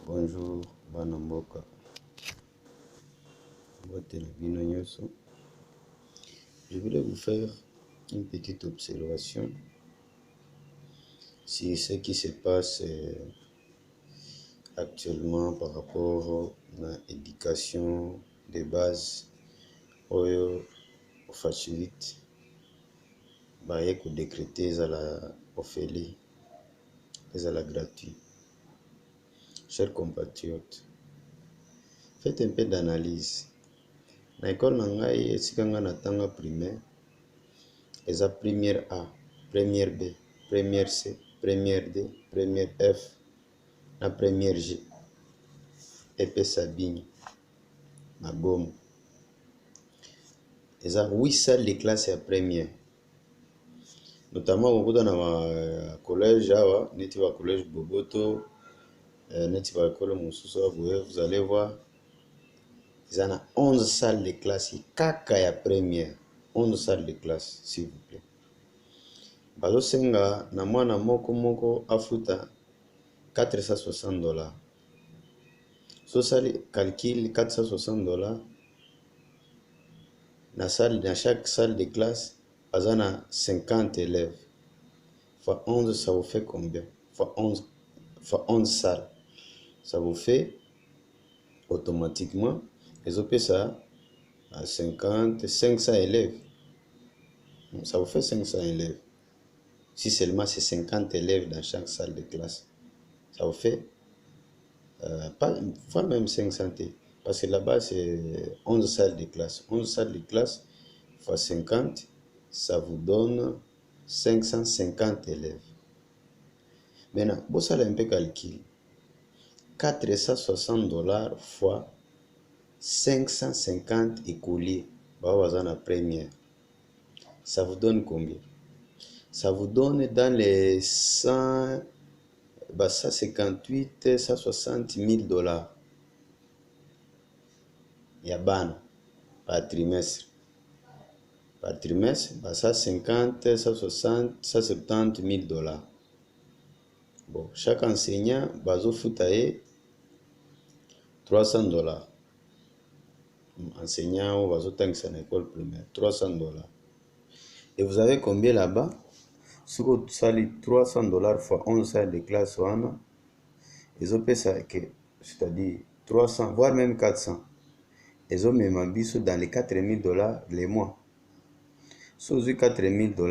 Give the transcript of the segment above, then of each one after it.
Bonjour, bana mboka. Je voulais vous faire une petite observation sur ce qui se passe actuellement par rapport à l'éducation de base oyo facilite baye ko décréter ezala ofeli ezala gratuit. Chers compatriotes, faites un peu d'analyse. Na école na ngai esika nga na tanga primaire eza première A, première B, première C, première D, première F na première G. Epesa bino na bomo. Eza 8 salles de classe ya première. Notamment au bout na collège awa, neti ba collège Boboto, neti ba école mosusu boye, vous allez voir eza na 11 salles de classe kaka ya première. 11 salles de classe, s'il vous plaît. Bazo senga na mwana moko afuta $460. So sali calcul $460 na chaque salle de classe bazana 50 élèves. Fois 11 ça vous fait combien? Fois 11 salles. Ça vous fait automatiquement les OP ça à 500 élèves. Ça vous fait 500 élèves. Si seulement c'est 50 élèves dans chaque salle de classe, ça vous fait pas même 500, parce que là-bas c'est 11 salles de classe. 11 salles de classe fois 50, ça vous donne 550 élèves. Maintenant, vous allez un peu calculer. $460 fois 550 écoliers, la première. Ça vous donne combien? Ça vous donne dans les 158, 160 000 $. Yaban par trimestre. Par trimestre, 150, 160, 170 000 $. Bon, chaque enseignant, bazo foutaye $300. Enseignant, bazo tangisa na école primaire, $300. Et vous avez combien là-bas? Si vous salez $300 fois 11 salles de classe, ils ont payé que, c'est-à-dire 300, voire même 400. Ils ont même ambitieux dans les $4 000 les mois. Si vous avez $4 000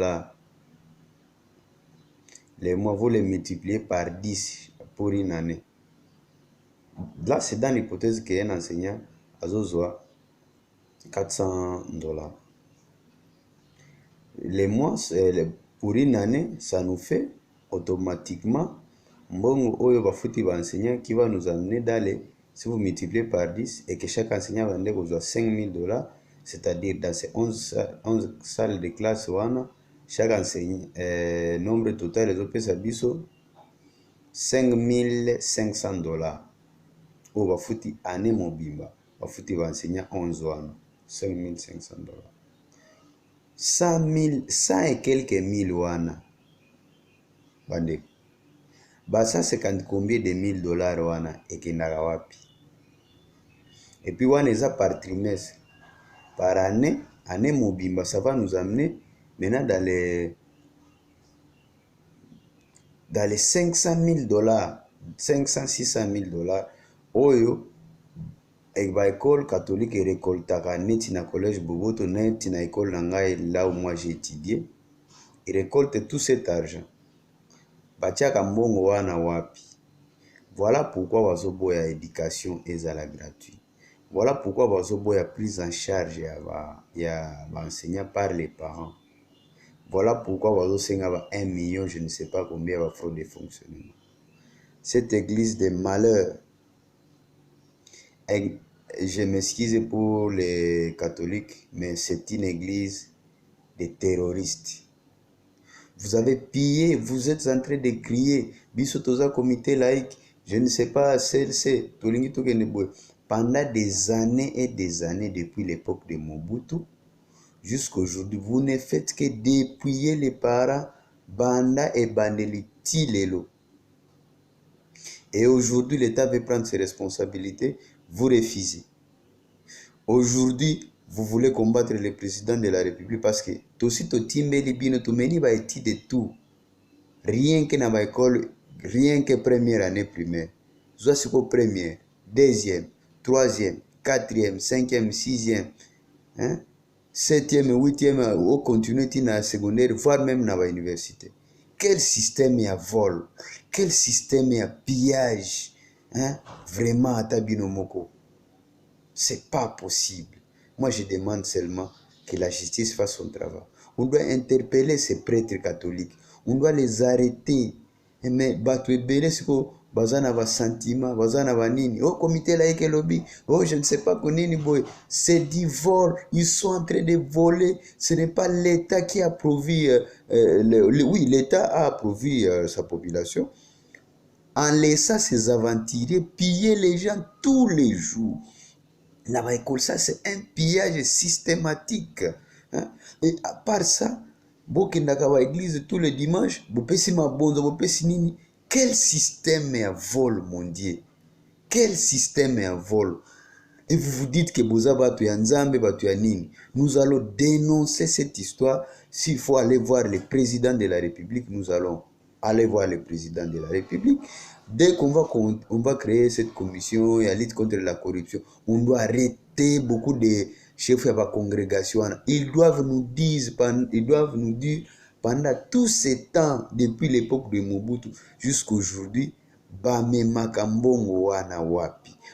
les mois, vous les multipliez par 10 pour une année. Là, c'est dans l'hypothèse qu'un enseignant a besoin $400. Les mois, pour une année, ça nous fait automatiquement mbongo oyo bafuti ba enseignant qui va nous amener dans les, si vous multipliez par 10 et que chaque enseignant va avoir $5 000, c'est-à-dire dans ces 11 salles de classe, chaque enseignant, nombre total des OP Sabiso, $5 500. Ou bafuti année mobimba, bafuti ba enseignant 11 $5 500. 100 et quelques mille wana. Bande. Ça c'est quand combien de $1000 wana ekendaka wapi? Et puis wana eza par trimestre. Par année, année mobimba, ça va nous amener maintenant dans les $500 000, 500, 600 000 $. Oyo, ba école catholique récoltaka neti na collège Boboto, neti na école nangai là où moi j'ai étudié. Il récolte tout cet argent. Batiaka mbongo wana wapi? Voilà pourquoi wazoboya éducation ezala gratuit. Voilà pourquoi wazoboya prise en charge ya enseignant par les parents. Voilà pourquoi wazosenga 1 million, je ne sais pas combien va fraude de fonctionnement. Cette église de malheur, je m'excuse pour les catholiques, mais c'est une église de terroristes. Vous avez pillé, vous êtes en train de crier, Bisotoza comité laïque, je ne sais pas, CLC, pendant des années et des années, depuis l'époque de Mobutu, jusqu'à aujourd'hui, vous ne faites que dépouiller les parents, banda et bandeli tilelo. Et aujourd'hui, l'État veut prendre ses responsabilités, vous refusez. Aujourd'hui, vous voulez combattre le président de la République parce que aussi totimbeli bino tumeni ba étude tout. Rien que dans ma école, rien que première année primaire. Soit c'est quoi première, deuxième, troisième, quatrième, cinquième, sixième, hein? Septième, huitième, au continuer dans la secondaire, voire même dans l'université. Quel système est à vol? Quel système est à pillage? Hein? Vraiment, à Tabinomoko. C'est pas possible. Moi, je demande seulement que la justice fasse son travail. On doit interpeller ces prêtres catholiques. On doit les arrêter. Mais bazana va sentiment, bazana va nini. Oh, comité laïque lobby. Oh, je ne sais pas nini boy. C'est du vol. Ils sont en train de voler. Ce n'est pas l'État qui a pourvu. Oui, l'État a pourvu sa population. En laissant ses aventuriers piller les gens tous les jours. La école, ça c'est un pillage systématique. Hein? Et à part ça, Bokendaka va église tous les dimanches, quel système est à vol, mon Dieu? Quel système est à vol? Et vous vous dites que nous allons dénoncer cette histoire. S'il faut aller voir le président de la République, nous allons aller voir le président de la République. Dès qu'on va créer cette commission et la lutte contre la corruption, on doit arrêter beaucoup de chefs de la congrégation. Ils doivent nous dire pendant tout ce temps, depuis l'époque de Mobutu jusqu'à aujourd'hui,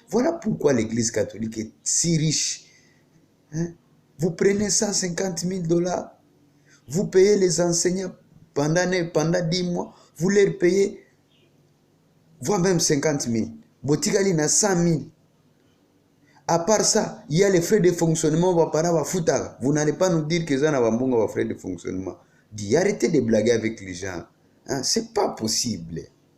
voilà pourquoi l'église catholique est si riche. Hein? Vous prenez 150 000 $, vous payez les enseignants pendant 10 mois, vous leur payez voire même 50 000. Botikali na 100 000. À part ça, il y a les frais de fonctionnement. Vous n'allez pas nous dire que ça n'a pas frais de fonctionnement. Arrêtez de blaguer avec les gens. Hein? C'est pas possible.